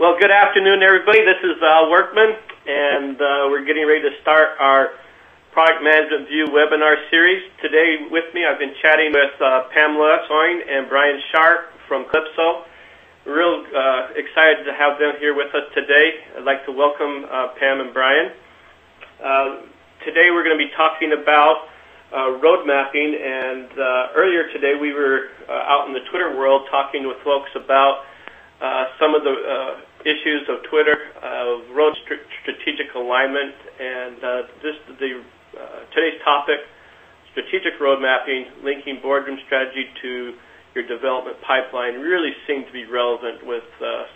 Well, good afternoon, everybody. This is Workman, and we're getting ready to start our Product Management View webinar series. Today with me, I've been chatting with Pamela Soin and Brian Sharp from Kalypso. We're real excited to have them here with us today. I'd like to welcome Pam and Brian. Today we're going to be talking about road mapping, and earlier today we were out in the Twitter world talking with folks about some of the issues of Twitter, of road strategic alignment, and today's topic, strategic road mapping, linking boardroom strategy to your development pipeline, really seemed to be relevant with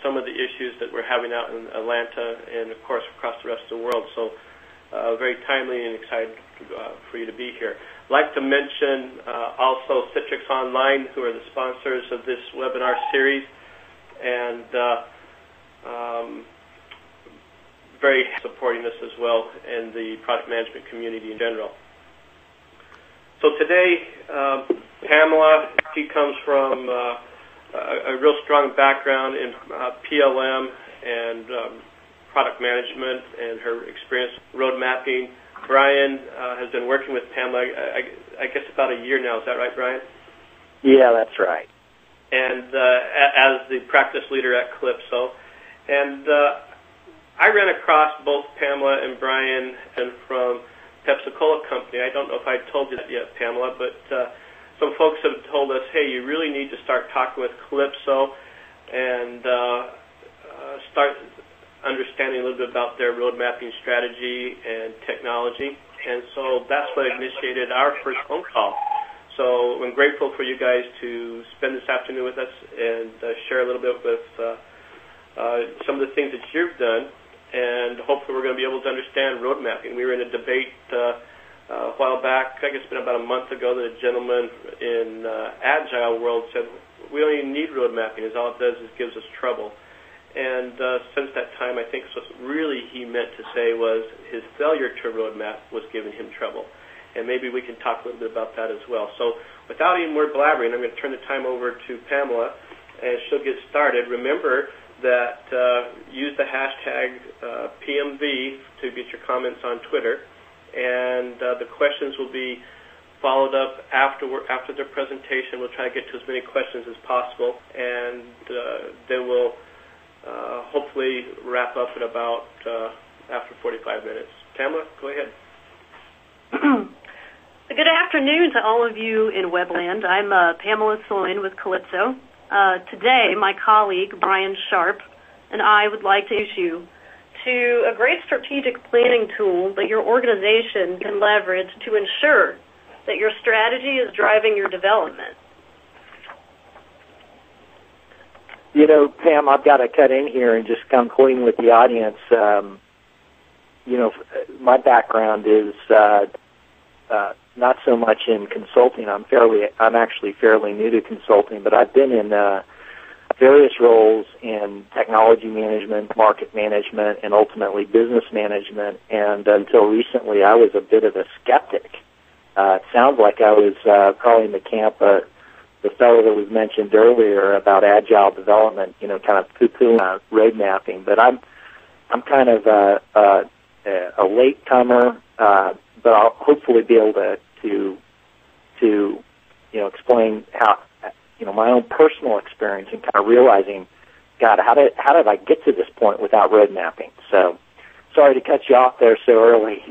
some of the issues that we're having out in Atlanta and, of course, across the rest of the world. So very timely and excited for you to be here. I'd like to mention also Citrix Online, who are the sponsors of this webinar series, and very supporting us as well, and the product management community in general. So today, Pamela, she comes from a real strong background in PLM and product management and her experience road mapping. Brian has been working with Pamela, I guess, about a year now. Is that right, Brian? Yeah, that's right. And as the practice leader at Kalypso. And I ran across both Pamela and Brian and from Pepsi-Cola Company. I don't know if I told you that yet, Pamela, but some folks have told us, hey, you really need to start talking with Kalypso and start understanding a little bit about their road mapping strategy and technology. And so that's what initiated our first phone call. So I'm grateful for you guys to spend this afternoon with us and share a little bit with some of the things that you've done, and hopefully we're going to be able to understand road mapping. We were in a debate a while back, I guess it's been about a month ago, that a gentleman in Agile world said, we don't even need road mapping, as all it does is gives us trouble. And since that time, I think what really he meant to say was his failure to roadmap was giving him trouble. And maybe we can talk a little bit about that as well. So without any more blabbering, I'm going to turn the time over to Pamela, and she'll get started. Remember that use the hashtag PMV to get your comments on Twitter, and the questions will be followed up after their presentation. We'll try to get to as many questions as possible, and then we'll hopefully wrap up at about after 45 minutes. Pamela, go ahead. Good afternoon to all of you in Webland. I'm Pamela Soin with Kalypso. Today, my colleague, Brian Sharp, and I would like to introduce you to a great strategic planning tool that your organization can leverage to ensure that your strategy is driving your development. You know, Pam, I've got to cut in here and just come clean with the audience. My background is not so much in consulting. I'm actually fairly new to consulting, but I've been in various roles in technology management, market management, and ultimately business management. And until recently, I was a bit of a skeptic. It sounds like I was probably in the camp of the fellow that was mentioned earlier about agile development, kind of poo-pooing road mapping. But I'm kind of a latecomer, but I'll hopefully be able to explain how my own personal experience and kind of realizing, God, how did I get to this point without road mapping? So sorry to cut you off there so early.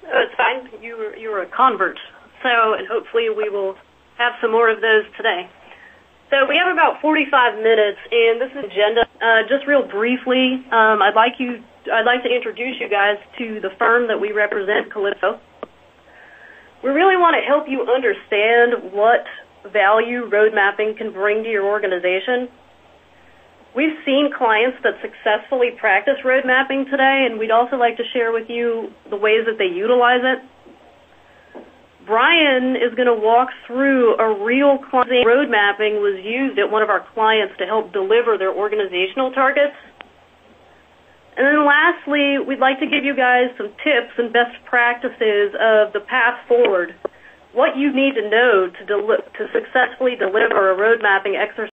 It's fine. You were a convert, and hopefully we will have some more of those today. So we have about 45 minutes, and this is agenda. Just real briefly, I'd like to introduce you guys to the firm that we represent, Kalypso. We really want to help you understand what value road mapping can bring to your organization. We've seen clients that successfully practice road mapping today, and we'd also like to share with you the ways that they utilize it. Brian is going to walk through a real client. Road mapping was used at one of our clients to help deliver their organizational targets. And then lastly, we'd like to give you guys some tips and best practices of the path forward, what you need to know to successfully deliver a road mapping exercise